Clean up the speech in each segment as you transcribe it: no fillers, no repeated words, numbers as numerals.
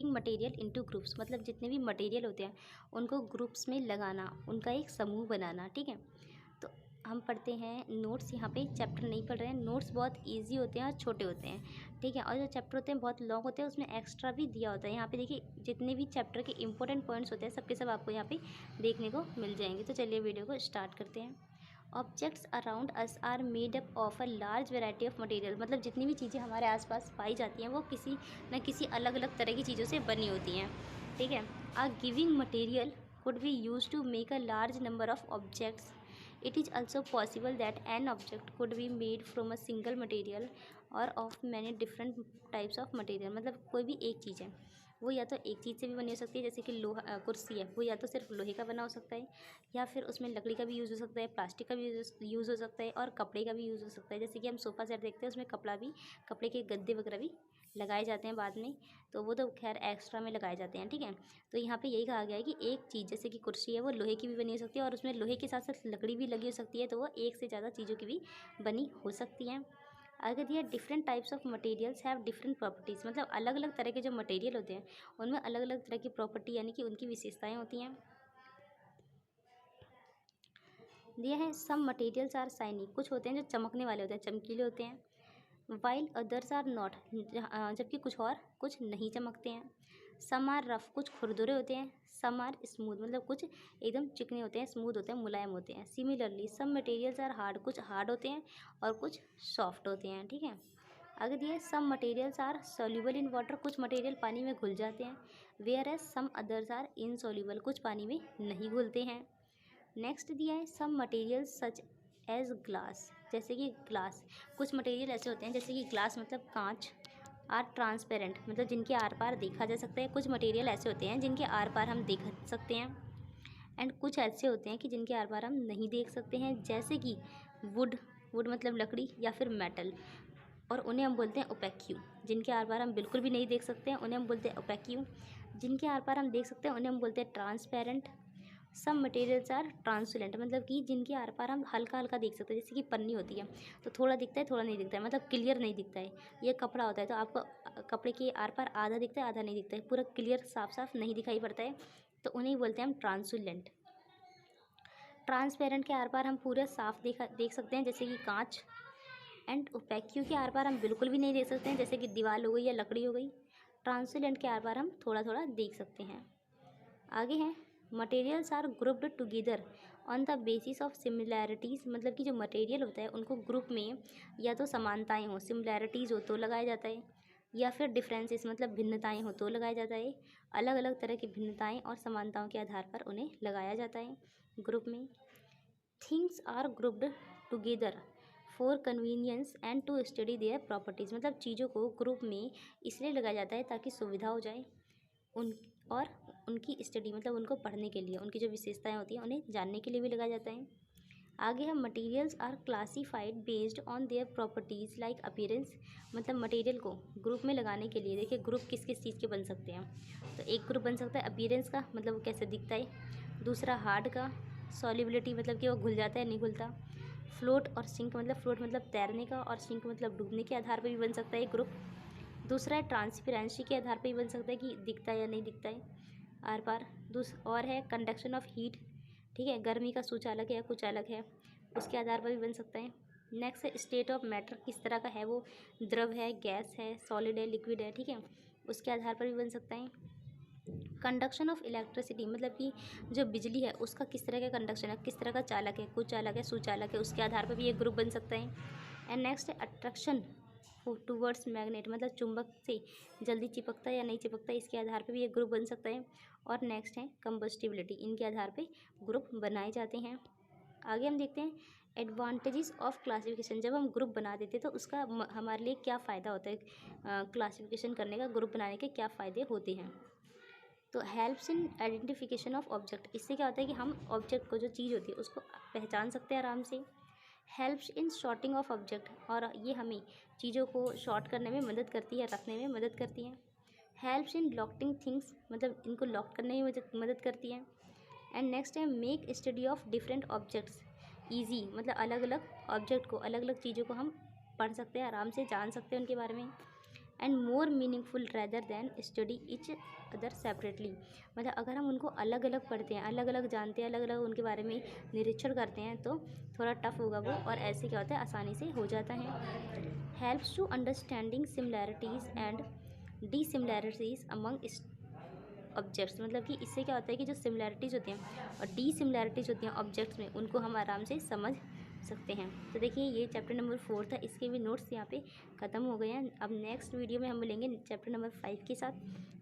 Material into groups, मतलब जितने भी मटेरियल होते हैं उनको ग्रुप्स में लगाना, उनका एक समूह बनाना। ठीक है, तो हम पढ़ते हैं नोट्स। यहाँ पे चैप्टर नहीं पढ़ रहे हैं, नोट्स बहुत इजी होते हैं और छोटे होते हैं। ठीक है, और जो चैप्टर होते हैं बहुत लॉन्ग होते हैं, उसमें एक्स्ट्रा भी दिया होता है। यहाँ पे देखिए जितने भी चैप्टर के इंपॉर्टेंट पॉइंट्स होते हैं सबके सब आपको यहाँ पे देखने को मिल जाएंगे। तो चलिए वीडियो को स्टार्ट करते हैं। Objects around us are made up of a large variety of material, मतलब जितनी भी चीज़ें हमारे आसपास पाई जाती हैं वो किसी न किसी अलग अलग तरह की चीज़ों से बनी होती हैं। ठीक है, a giving material could be used to make a large number of objects. It is also possible that an object could be made from a single material or of many different types of material, मतलब कोई भी एक चीज़ है वो या तो एक चीज़ से भी बनी हो सकती है, जैसे कि लोहा कुर्सी है वो या तो सिर्फ लोहे का बना हो सकता है, या फिर उसमें लकड़ी का भी यूज़ हो सकता है, प्लास्टिक का भी यूज़ हो सकता है, और कपड़े का भी यूज़ हो सकता है। जैसे कि हम सोफ़ा सेट देखते हैं उसमें कपड़े के गद्दे वगैरह भी लगाए जाते हैं बाद में, तो वो तो खैर एक्स्ट्रा में लगाए जाते हैं। ठीक है, तो यहाँ पे यही कहा गया है कि एक चीज़ जैसे कि कुर्सी है वो लोहे की भी बनी हो सकती है और उसमें लोहे के साथ साथ लकड़ी भी लगी हो सकती है, तो वो एक से ज़्यादा चीज़ों की भी बनी हो सकती हैं। आगे दिया different types of materials have different properties, मतलब अलग अलग तरह के जो मटेरियल होते हैं उनमें अलग अलग तरह की प्रॉपर्टी यानी कि उनकी विशेषताएँ होती हैं। दिया है सम मटेरियल्स आर शाइनी, कुछ होते हैं जो चमकने वाले होते हैं, चमकीले होते हैं। वाइल अदर्स आर नॉट, जबकि कुछ नहीं चमकते हैं। सम आर रफ, कुछ खुरदुरे होते हैं। सम आर स्मूथ, मतलब कुछ एकदम चिकने होते हैं, स्मूथ होते हैं, मुलायम होते हैं। Similarly some materials are hard, कुछ हार्ड होते हैं और कुछ सॉफ्ट होते हैं। ठीक है, आगे दिए some materials are soluble in water, कुछ मटेरियल पानी में घुल जाते हैं। Whereas some others are insoluble, कुछ पानी में नहीं घुलते हैं। नेक्स्ट दिया है some materials such as glass, जैसे कि ग्लास, कुछ मटेरियल ऐसे होते हैं जैसे कि ग्लास मतलब कांच, आर ट्रांसपेरेंट, मतलब जिनके आर पार देखा जा सकता है। कुछ मटेरियल ऐसे होते हैं जिनके आर पार हम देख सकते हैं, एंड कुछ ऐसे होते हैं कि जिनके आर पार हम नहीं देख सकते हैं, जैसे कि वुड, वुड मतलब लकड़ी, या फिर मेटल, और उन्हें हम बोलते हैं ओपेक्यू। जिनके आर पार हम बिल्कुल भी नहीं देख सकते हैं उन्हें हम बोलते हैं ओपेक्यू। जिनके आर पार हम देख सकते हैं उन्हें हम बोलते हैं ट्रांसपेरेंट। सब मटेरियल्स आर ट्रांसपेरेंट, मतलब कि जिनके आर पार हम हल्का हल्का देख सकते हैं, जैसे कि पन्नी होती है तो थोड़ा दिखता है थोड़ा नहीं दिखता है, मतलब क्लियर नहीं दिखता है। ये कपड़ा होता है तो आपको कपड़े के आर पार आधा दिखता है आधा नहीं दिखता है, पूरा क्लियर साफ साफ नहीं दिखाई पड़ता है, तो उन्हें बोलते हैं हम ट्रांसुलेंट। ट्रांसपेरेंट के आर पार हम पूरा साफ देख सकते हैं, जैसे कि कांच। एंड ओपेक्यू के आर पार हम बिल्कुल भी नहीं देख सकते हैं, जैसे कि दीवार हो गई या लकड़ी हो गई। ट्रांसुलेंट के आर पार हम थोड़ा थोड़ा देख सकते हैं। आगे हैं materials are grouped together on the basis of similarities, मतलब कि जो मटेरियल होता है उनको ग्रुप में या तो समानताएं हो, सिमिलैरिटीज़ हो तो लगाया जाता है, या फिर डिफरेंसेस मतलब भिन्नताएं हो तो लगाया जाता है। अलग अलग तरह की भिन्नताएं और समानताओं के आधार पर उन्हें लगाया जाता है ग्रुप में। Things are grouped together for convenience and to study their properties, मतलब चीज़ों को ग्रुप में इसलिए लगाया जाता है ताकि सुविधा हो जाए उन और उनकी स्टडी मतलब उनको पढ़ने के लिए, उनकी जो विशेषताएं होती हैं उन्हें जानने के लिए भी लगाया जाता है। आगे हम materials are classified based on their properties like appearance, मतलब मटेरियल को ग्रुप में लगाने के लिए देखिए ग्रुप किस किस चीज़ के बन सकते हैं। तो एक ग्रुप बन सकता है अपीयरेंस का, मतलब वो कैसे दिखता है। दूसरा हार्ड का, सॉल्युबिलिटी मतलब कि वो घुल जाता है नहीं घुलता। फ्लोट और सिंक, मतलब फ्लोट मतलब तैरने का और सिंक मतलब डूबने के आधार पर भी बन सकता है एक ग्रुप। दूसरा है ट्रांसपेरेंसी के आधार पर भी बन सकता है कि दिखता है या नहीं दिखता है आर पार। और है कंडक्शन ऑफ हीट, ठीक है, गर्मी का सूच अलग है कुछ अलग है, उसके आधार पर भी बन सकता है। नेक्स्ट है स्टेट ऑफ मैटर, किस तरह का है वो, द्रव है, गैस है, सॉलिड है, लिक्विड है, ठीक है, उसके आधार पर भी बन सकता है। कंडक्शन ऑफ इलेक्ट्रिसिटी, मतलब कि जो बिजली है उसका किस तरह का कंडक्शन है, किस तरह का चालक है, कुचालक है, सुचालक है, उसके आधार पर भी एक ग्रुप बन सकता है। एंड नेक्स्ट है अट्रैक्शन टूवर्ड्स मैग्नेट, मतलब चुंबक से जल्दी चिपकता है या नहीं चिपकता है, इसके आधार पर भी एक ग्रुप बन सकता है। और नेक्स्ट है कंबस्टिबिलिटी, इनके आधार पर ग्रुप बनाए जाते हैं। आगे हम देखते हैं एडवांटेजेस ऑफ क्लासिफिकेशन, जब हम ग्रुप बना देते हैं तो उसका हमारे लिए क्या फ़ायदा होता है, क्लासिफिकेशन करने का, ग्रुप बनाने के क्या फ़ायदे होते हैं। तो helps in identification of object, इससे क्या होता है कि हम ऑब्जेक्ट को, जो चीज़ होती है उसको पहचान सकते हैं आराम से। Helps in sorting of object, और ये हमें चीज़ों को शॉर्ट करने में मदद करती है, रखने में मदद करती है। हेल्प्स इन लॉकिंग थिंग्स, मतलब इनको लॉक करने में मदद करती है। एंड नेक्स्ट है make study of different objects easy, मतलब अलग अलग ऑब्जेक्ट को, अलग अलग चीज़ों को हम पढ़ सकते हैं, आराम से जान सकते हैं उनके बारे में। And more meaningful rather than study each other separately. मतलब अगर हम उनको अलग अलग पढ़ते हैं, अलग अलग जानते हैं, अलग अलग उनके बारे में निरीक्षण करते हैं तो थोड़ा टफ होगा वो, और ऐसे क्या होता है आसानी से हो जाता है। Helps to understanding similarities and dissimilarities among objects. मतलब कि इससे क्या होता है कि जो सिमिलैरिटीज़ होती हैं और डिसिमिलैरिटीज़ होती हैं ऑब्जेक्ट्स में, उनको हम आराम से समझ सकते हैं। तो देखिए ये चैप्टर नंबर 4 था, इसके भी नोट्स यहाँ पे ख़त्म हो गए हैं। अब नेक्स्ट वीडियो में हम मिलेंगे चैप्टर नंबर 5 के साथ।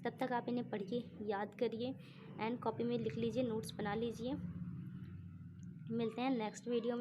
तब तक आप इन्हें पढ़िए, याद करिए एंड कॉपी में लिख लीजिए, नोट्स बना लीजिए। मिलते हैं नेक्स्ट वीडियो में।